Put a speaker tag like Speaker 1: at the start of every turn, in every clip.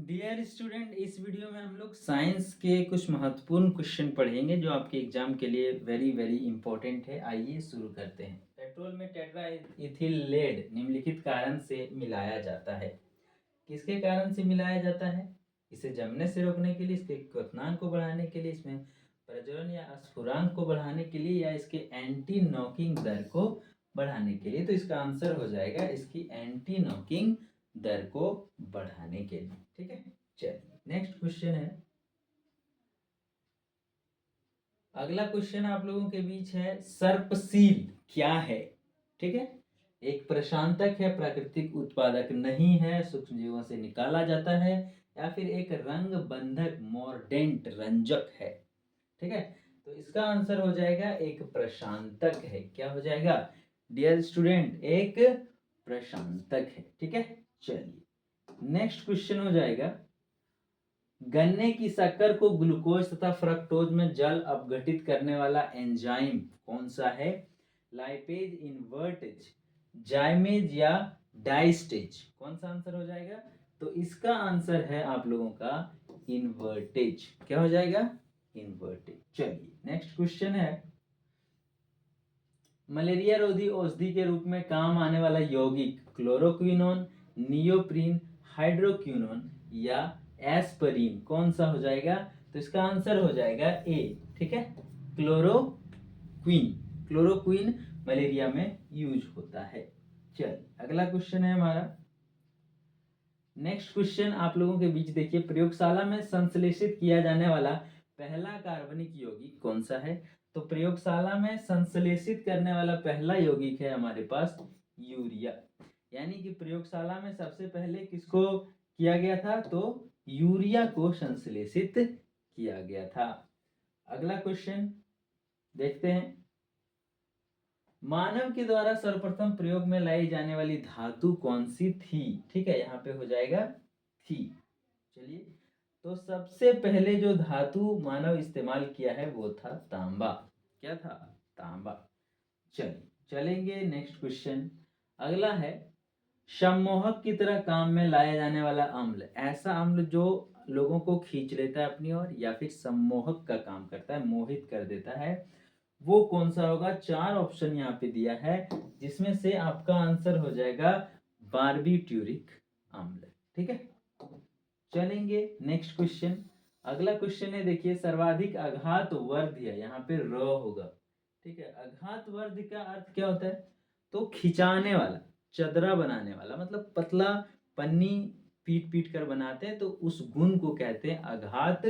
Speaker 1: Dear student, इस video में हम लोग साइंस के कुछ महत्वपूर्ण क्वेश्चन पढ़ेंगे जो आपके एग्जाम के लिए वेरी वेरी इंपॉर्टेंट है। आइए शुरू करते हैं। पेट्रोल में टेट्रा इथिल लेड निम्नलिखित कारण से मिलाया जाता है। किसके कारण से मिलाया जाता है? इसे जमने से रोकने के लिए, इसके क्वथनांक को बढ़ाने के लिए, इसमें प्रज्वलन या स्फुरांक को बढ़ाने के लिए, या इसके एंटी नॉकिंग दर को बढ़ाने के लिए। तो इसका आंसर हो जाएगा इसकी एंटी नॉकिंग दर को बढ़ाने के लिए। ठीक है, चलिए नेक्स्ट क्वेश्चन है। अगला क्वेश्चन आप लोगों के बीच है, सर्पसील क्या है? ठीक है, एक प्रशांतक है, प्राकृतिक उत्पादक नहीं है, सूक्ष्म जीवों से निकाला जाता है, या फिर एक रंग बंधक मोर्डेंट रंजक है। ठीक है, तो इसका आंसर हो जाएगा एक प्रशांतक है। क्या हो जाएगा डियर स्टूडेंट? एक प्रशांतक है। ठीक है, चलिए नेक्स्ट क्वेश्चन हो जाएगा, गन्ने की शक्कर को ग्लूकोज तथा फ्रक्टोज में जल अपघटित करने वाला एंजाइम कौन सा है? लाइपेज, इन्वर्टेज, जाइमेज या डाइस्टेज? कौन सा आंसर हो जाएगा? तो इसका आंसर है आप लोगों का इन्वर्टेज। क्या हो जाएगा? इन्वर्टेज। चलिए नेक्स्ट क्वेश्चन है, मलेरिया रोधी औषधि के रूप में काम आने वाला यौगिक क्लोरोक्विनोन, नियोप्रीन, हाइड्रोक्विनोन या एस्पिरिन कौन सा हो जाएगा? तो इसका आंसर हो जाएगा ए। ठीक है, क्लोरोक्विन। क्लोरोक्विन मलेरिया में यूज होता है। चलिए अगला क्वेश्चन है हमारा। नेक्स्ट क्वेश्चन आप लोगों के बीच देखिए, प्रयोगशाला में संश्लेषित किया जाने वाला पहला कार्बनिक यौगिक कौन सा है? तो प्रयोगशाला में संश्लेषित करने वाला पहला यौगिक है हमारे पास यूरिया। यानी कि प्रयोगशाला में सबसे पहले किसको किया गया था? तो यूरिया को संश्लेषित किया गया था। अगला क्वेश्चन देखते हैं, मानव के द्वारा सर्वप्रथम प्रयोग में लाई जाने वाली धातु कौन सी थी? ठीक है, यहाँ पे हो जाएगा थी। चलिए, तो सबसे पहले जो धातु मानव इस्तेमाल किया है वो था तांबा। क्या था? तांबा। चलिए चलेंगे नेक्स्ट क्वेश्चन। अगला है, सम्मोहक की तरह काम में लाया जाने वाला अम्ल, ऐसा अम्ल जो लोगों को खींच लेता है अपनी ओर या फिर सम्मोहक का काम करता है, मोहित कर देता है, वो कौन सा होगा? चार ऑप्शन यहाँ पे दिया है, जिसमें से आपका आंसर हो जाएगा बारबीट्यूरिक अम्ल। ठीक है, चलेंगे नेक्स्ट क्वेश्चन। अगला क्वेश्चन है, देखिए, सर्वाधिक आघात वर्ध्य, यहाँ पे र होगा। ठीक है, आघात वर्ध्य का अर्थ क्या होता है? तो खिंचाने वाला, चदरा बनाने वाला, मतलब पतला पन्नी पीट पीट कर बनाते हैं, तो उस गुण को कहते हैं आघात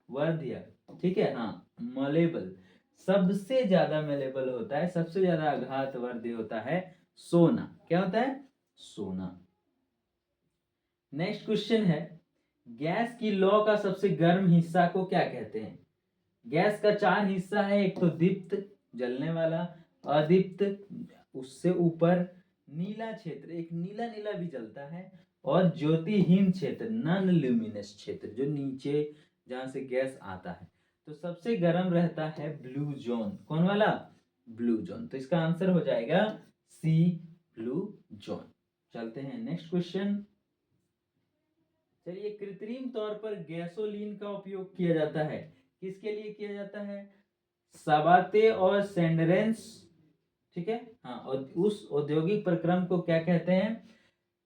Speaker 1: वर्ध्य। ठीक है, हाँ, मलेबल, सबसे ज्यादा मेलेबल होता है, सबसे ज्यादा आघात वर्ध्य होता है सोना। क्या होता है? सोना। नेक्स्ट क्वेश्चन है, गैस की लौ का सबसे गर्म हिस्सा को क्या कहते हैं? गैस का चार हिस्सा है, एक तो दीप्त, जलने वाला, अदीप्त, उससे ऊपर, नीला क्षेत्र, एक नीला नीला भी जलता है, और ज्योतिहीन क्षेत्र, नॉन ल्यूमिनस क्षेत्र, जो नीचे जहां से गैस आता है। तो सबसे गर्म रहता है ब्लू जोन। कौन वाला? Blue zone. तो इसका आंसर हो जाएगा सी, ब्लू जोन। चलते हैं नेक्स्ट क्वेश्चन। चलिए, कृत्रिम तौर पर गैसोलीन का उपयोग किया जाता है, किसके लिए किया जाता है? सबाते और सेंडरेंस। ठीक है, हाँ, और उस औद्योगिक प्रक्रम को क्या कहते हैं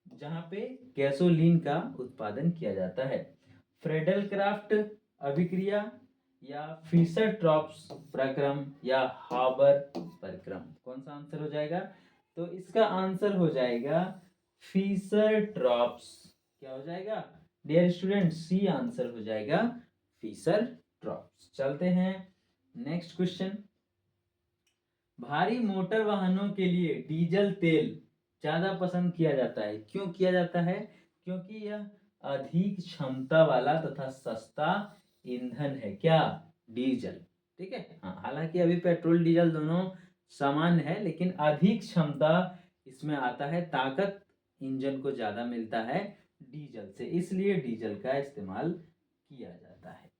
Speaker 1: जहां पे गैसोलीन का उत्पादन किया जाता है? फ्रेडल क्राफ्ट अभिक्रिया, या फिशर ट्रॉप्स प्रक्रम, या हाबर प्रक्रम? कौन सा आंसर हो जाएगा? तो इसका आंसर हो जाएगा फिशर ट्रॉप्स। क्या हो जाएगा डियर स्टूडेंट? सी आंसर हो जाएगा फिशर ट्रॉप्स। चलते हैं नेक्स्ट क्वेश्चन। भारी मोटर वाहनों के लिए डीजल तेल ज्यादा पसंद किया जाता है। क्यों किया जाता है? क्योंकि यह अधिक क्षमता वाला तथा सस्ता ईंधन है। क्या? डीजल। ठीक है, हाँ, हालांकि अभी पेट्रोल डीजल दोनों सामान्य है, लेकिन अधिक क्षमता इसमें आता है, ताकत इंजन को ज्यादा मिलता है डीजल से, इसलिए डीजल का इस्तेमाल किया जाता है।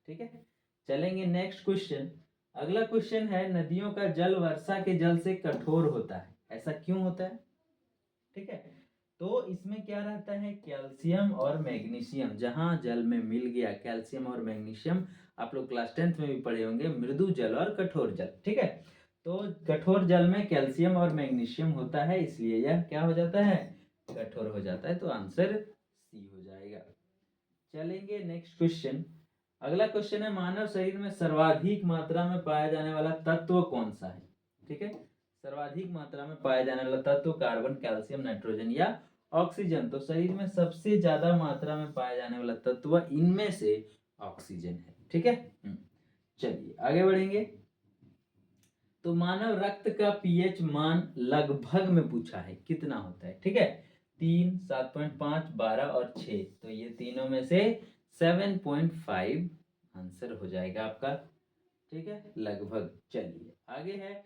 Speaker 1: ठीक है, चलेंगे नेक्स्ट क्वेश्चन। अगला क्वेश्चन है, नदियों का जल वर्षा के जल से कठोर होता है, ऐसा क्यों होता है? ठीक है, तो इसमें क्या रहता है, कैल्शियम और मैग्नीशियम। जहां जल में मिल गया कैल्शियम और मैग्नीशियम, आप लोग क्लास 10th में भी पढ़े होंगे, मृदु जल और कठोर जल, ठीक है। तो कठोर जल में कैल्शियम और मैग्नीशियम होता है, इसलिए यह क्या हो जाता है, कठोर हो जाता है। तो आंसर सी हो जाएगा। चलेंगे नेक्स्ट क्वेश्चन। अगला क्वेश्चन है, मानव शरीर में सर्वाधिक मात्रा में पाया जाने वाला तत्व कौन सा है, ठीक है। सर्वाधिक मात्रा में पाया जाने वाला तत्व कार्बन, कैल्शियम, नाइट्रोजन या ऑक्सीजन। तो शरीर में सबसे ज्यादा मात्रा में पाया जाने वाला तत्व इनमें से ऑक्सीजन है, ठीक है। चलिए आगे बढ़ेंगे। तो मानव रक्त का पीएच मान लगभग में पूछा है, कितना होता है, ठीक है। 3, 7.5, 12 और 6। तो ये तीनों में से 7.5 आंसर हो जाएगा आपका, ठीक है, लगभग। चलिए आगे है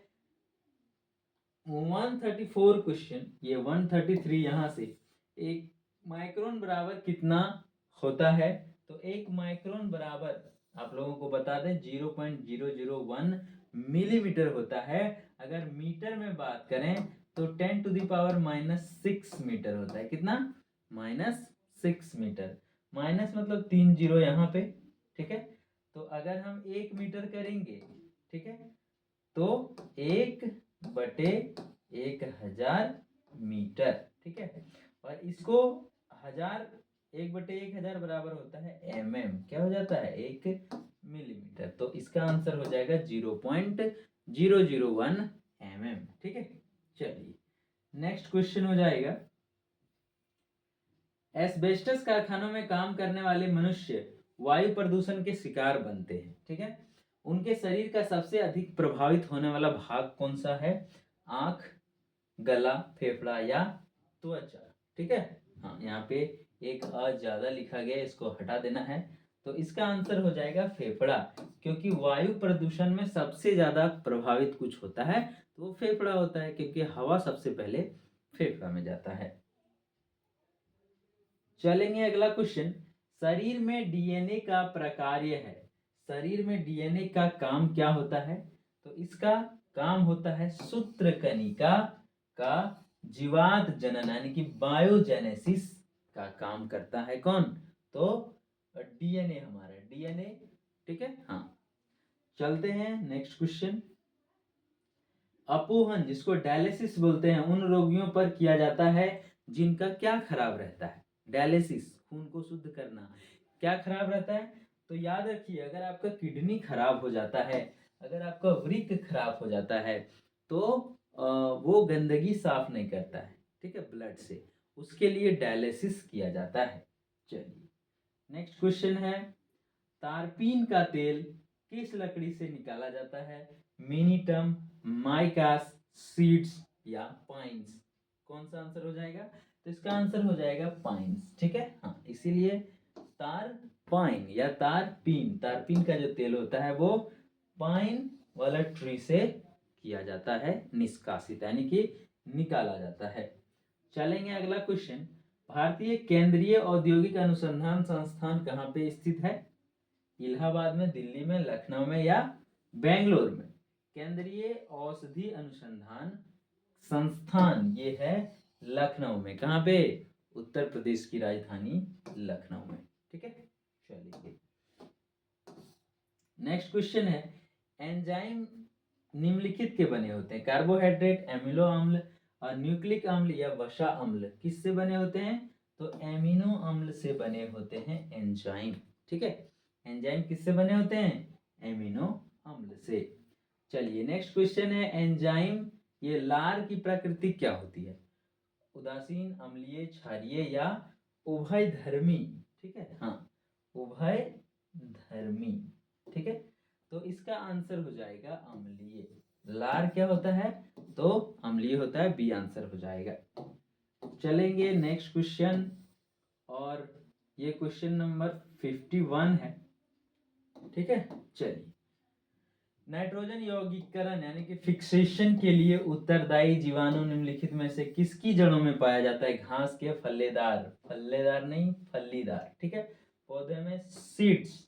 Speaker 1: 134 क्वेश्चन। ये 133 यहाँ से, एक माइक्रोन बराबर कितना होता है। तो एक माइक्रोन बराबर आप लोगों को बता दें 0.001 मिलीमीटर होता है। अगर मीटर में बात करें तो 10⁻⁻6 मीटर होता है। कितना, -6 मीटर। माइनस मतलब 3 जीरो यहाँ पे, ठीक है। तो अगर हम 1 मीटर करेंगे, ठीक है, तो 1/1000 मीटर, ठीक है। और इसको 1000, 1/1000 बराबर होता है क्या हो जाता है, 1 मिलीमीटर। तो इसका आंसर हो जाएगा 0.001 ठीक है। चलिए नेक्स्ट क्वेश्चन हो जाएगा, एस्बेस्टस कारखानों में काम करने वाले मनुष्य वायु प्रदूषण के शिकार बनते हैं, ठीक है। उनके शरीर का सबसे अधिक प्रभावित होने वाला भाग कौन सा है, आंख, गला, फेफड़ा या त्वचा, ठीक है। हाँ, यहाँ पे एक ज्यादा लिखा गया, इसको हटा देना है। तो इसका आंसर हो जाएगा फेफड़ा, क्योंकि वायु प्रदूषण में सबसे ज्यादा प्रभावित कुछ होता है तो वो फेफड़ा होता है, क्योंकि हवा सबसे पहले फेफड़ा में जाता है। चलेंगे अगला क्वेश्चन, शरीर में डीएनए का प्रकार्य है। शरीर में डीएनए का काम क्या होता है। तो इसका काम होता है सूत्रकनिका का जीवात जनन, यानी कि बायोजेनेसिस का काम करता है कौन, तो डीएनए, हमारा डीएनए, ठीक है। हाँ, चलते हैं नेक्स्ट क्वेश्चन। अपोहन, जिसको डायलिसिस बोलते हैं, उन रोगियों पर किया जाता है जिनका क्या खराब रहता है। डायलिसिस, खून को शुद्ध करना, क्या खराब रहता है। तो याद रखिए, अगर आपका किडनी खराब हो जाता है, अगर आपका वृक्क खराब हो जाता है, तो वो गंदगी साफ नहीं करता है, ठीक है, ब्लड से। उसके लिए डायलिसिस किया जाता है। चलिए नेक्स्ट क्वेश्चन है, तारपीन का तेल किस लकड़ी से निकाला जाता है, मिनीटम, माइकास, सीड्स या पाइन्स। कौन सा आंसर हो जाएगा, तो इसका आंसर हो जाएगा पाइन्स, ठीक है। हाँ, इसीलिए तार पाइन या तारपीन, तारपीन का जो तेल होता है वो पाइन वाला ट्री से किया जाता है, निष्कासित, यानी कि निकाला जाता है। चलेंगे अगला क्वेश्चन, भारतीय केंद्रीय औद्योगिक अनुसंधान संस्थान कहाँ पे स्थित है। इलाहाबाद में, दिल्ली में, लखनऊ में या बेंगलोर में। केंद्रीय औषधि अनुसंधान संस्थान ये है लखनऊ में। कहाँ पे, उत्तर प्रदेश की राजधानी लखनऊ में, ठीक है। चलिए नेक्स्ट क्वेश्चन है, एंजाइम निम्नलिखित के बने होते हैं, कार्बोहाइड्रेट, एमिनो अम्ल, न्यूक्लिक अम्ल या वसा अम्ल। किससे बने होते हैं, तो एमिनो अम्ल से बने होते हैं एंजाइम, ठीक है। एंजाइम किससे बने होते हैं, एमिनो अम्ल से। चलिए नेक्स्ट क्वेश्चन है, एंजाइम ये लार की प्रकृति क्या होती है, उदासीन, अम्लीय, क्षारीय या उभयधर्मी, ठीक है। हाँ, उभयधर्मी, ठीक है। तो इसका आंसर हो जाएगा अम्लीय। लार क्या होता है, तो अम्लीय होता है, बी आंसर हो जाएगा। चलेंगे नेक्स्ट क्वेश्चन, और ये क्वेश्चन नंबर 51 है, ठीक है। चलिए, नाइट्रोजन यौगिकीकरण यानी कि फिक्सेशन के लिए उत्तरदायी जीवाणु निम्नलिखित में से किसकी जड़ों में पाया जाता है, घास के, फल्लेदार, फल्लेदार नहीं फलीदार, ठीक है, पौधे में, सीड्स,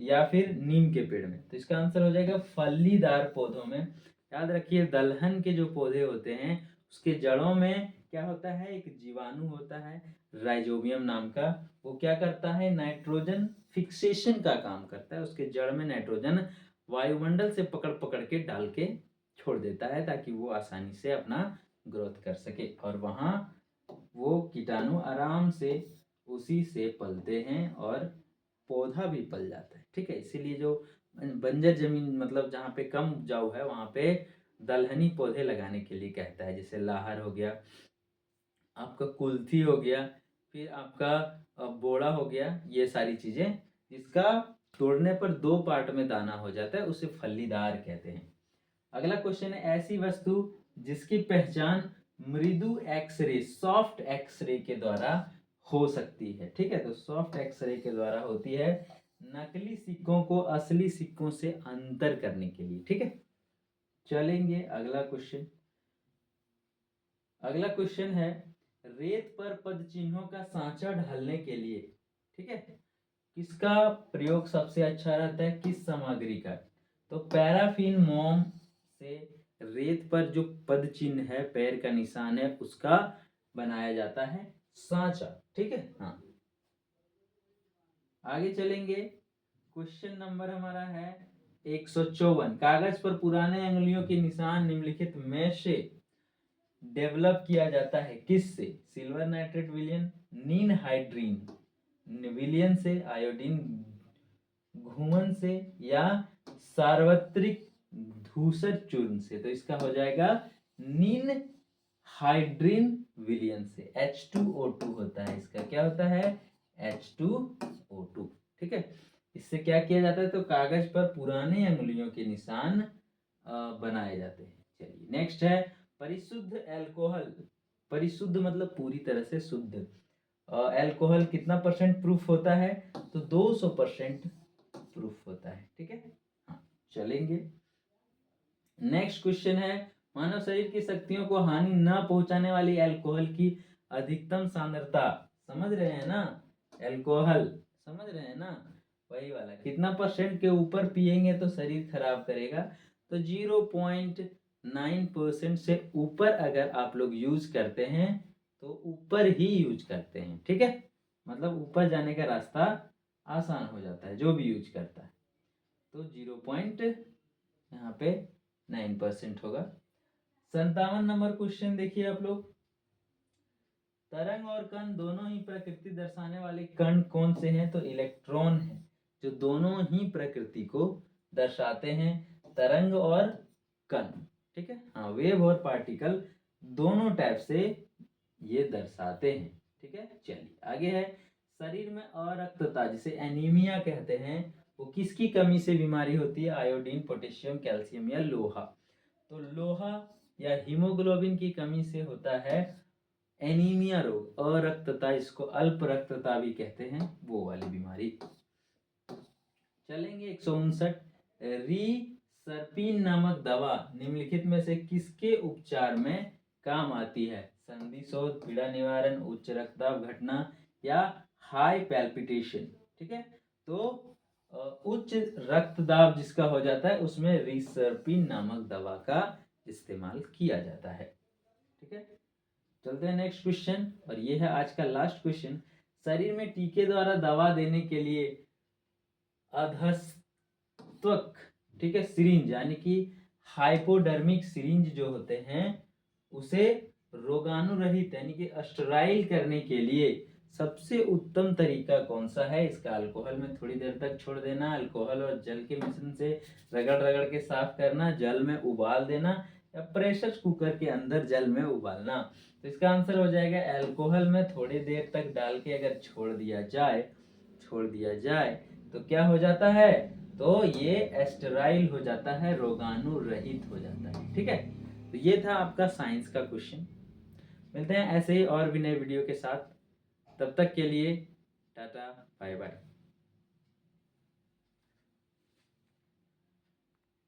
Speaker 1: या फिर नीम के पेड़ में। तो इसका आंसर हो जाएगा फलीदार पौधों में। याद रखिए, दलहन के जो पौधे होते हैं उसके जड़ों में क्या होता है, एक जीवाणु होता है राइजोबियम नाम का, वो क्या करता है, नाइट्रोजन फिक्सेशन का काम करता है। उसके जड़ में नाइट्रोजन वायुमंडल से पकड़ पकड़ के डाल के छोड़ देता है ताकि वो आसानी से अपना ग्रोथ कर सके, और वहाँ वो कीटाणु आराम से उसी से पलते हैं और पौधा भी पल जाता है। ठीक है, इसीलिए जो बंजर जमीन मतलब जहाँ पे कम उपजाऊ है वहाँ पे दलहनी पौधे लगाने के लिए कहता है, जैसे लाहर हो गया, आपका कुल्थी हो गया, फिर आपका बोड़ा हो गया, ये सारी चीजें जिसका तोड़ने पर 2 पार्ट में दाना हो जाता है उसे फलीदार कहते हैं। अगला क्वेश्चन है, ऐसी वस्तु जिसकी पहचान मृदु एक्सरे सॉफ्ट एक्सरे के द्वारा हो सकती है। ठीक है, तो सॉफ्ट एक्सरे के द्वारा होती है नकली सिक्कों को असली सिक्कों से अंतर करने के लिए। ठीक है, चलेंगे अगला क्वेश्चन। अगला क्वेश्चन है, रेत पर पद चिन्हों का सांचा ढालने के लिए, ठीक है, किसका प्रयोग सबसे अच्छा रहता है, किस सामग्री का, तो पैराफिन मोम से रेत पर जो पद चिन्ह है, पैर का निशान है, उसका बनाया जाता है सांचा। ठीक है, हाँ, आगे चलेंगे। क्वेश्चन नंबर हमारा है 154, कागज पर पुराने अंगुलियों के निशान निम्नलिखित में से डेवलप किया जाता है किससे, सिल्वर नाइट्रेट विलयन, नीन हाइड्रीन विलयन से, आयोडीन घुमन से, या सार्वत्रिक धूसर चूर्ण से। तो इसका हो जाएगा नीन हाइड्रीन विलयन से। H2O2 होता है इसका, क्या होता है, H2O2। ठीक है, इससे क्या किया जाता है, तो कागज पर पुराने अंगुलियों के निशान बनाए जाते हैं। चलिए नेक्स्ट है, परिशुद्ध अल्कोहल, परिशुद्ध मतलब पूरी तरह से शुद्ध, अल्कोहल कितना परसेंट प्रूफ होता है, तो 200% प्रूफ होता है। ठीक है, हाँ, चलेंगे। नेक्स्ट क्वेश्चन है, मानव शरीर की शक्तियों को हानि न पहुंचाने वाली अल्कोहल की अधिकतम सांद्रता, समझ रहे हैं ना, अल्कोहल समझ रहे हैं ना, वही वाला, कितना परसेंट के ऊपर पिएंगे तो शरीर खराब करेगा, तो 0.9% से ऊपर अगर आप लोग यूज करते हैं तो ऊपर ही यूज करते हैं। ठीक है, मतलब ऊपर जाने का रास्ता आसान हो जाता है जो भी यूज करता है, तो 0. यहाँ पे 9% होगा। 57 नंबर क्वेश्चन देखिए आप लोग, तरंग और कण दोनों ही प्रकृति दर्शाने वाले कण कौन से हैं, तो इलेक्ट्रॉन है जो दोनों ही प्रकृति को दर्शाते हैं, तरंग और कण। ठीक है, हाँ, वेव और पार्टिकल दोनों टाइप से ये दर्शाते हैं। ठीक है, चलिए आगे है, शरीर में अरक्तता जिसे एनीमिया कहते हैं वो किसकी कमी से बीमारी होती है, आयोडीन, पोटेशियम, कैल्शियम या लोहा, तो लोहा या हीमोग्लोबिन की कमी से होता है एनीमिया रोग, अरक्तता, इसको अल्प रक्तता भी कहते हैं, वो वाली बीमारी। चलेंगे 159, रीसर्पिन नामक दवा निम्नलिखित में से किसके उपचार में काम आती है, संधि शोथ, पीड़ा निवारण, उच्च रक्तदाब घटना या हाई पैल्पिटेशन। ठीक है, तो उच्च रक्तदाब जिसका हो जाता है उसमें रीसर्पिन नामक दवा का इस्तेमाल किया जाता है। ठीक है, चलते हैं नेक्स्ट क्वेश्चन, और ये है आज का लास्ट क्वेश्चन, शरीर में टीके द्वारा दवा देने के लिए अधस्तक, ठीक है, सिरिंज यानी कि हाइपोडर्मिक सिरिंज जो होते हैं उसे रोगाणु रहित यानी कि स्टेराइल करने के लिए सबसे उत्तम तरीका कौन सा है, इसका अल्कोहल में थोड़ी देर तक छोड़ देना, अल्कोहल और जल के मिश्रण से रगड़ रगड़ के साफ करना, जल में उबाल देना, या प्रेशर कुकर के अंदर जल में उबालना। तो इसका आंसर हो जाएगा अल्कोहल में थोड़ी देर तक डाल के अगर छोड़ दिया जाए तो क्या हो जाता है, तो ये एस्टेराइल हो जाता है, रोगाणु रहित हो जाता है। ठीक है, तो ये था आपका साइंस का क्वेश्चन। मिलते हैं ऐसे ही और भी नए वीडियो के साथ, तब तक के लिए टाटा बाय बाय।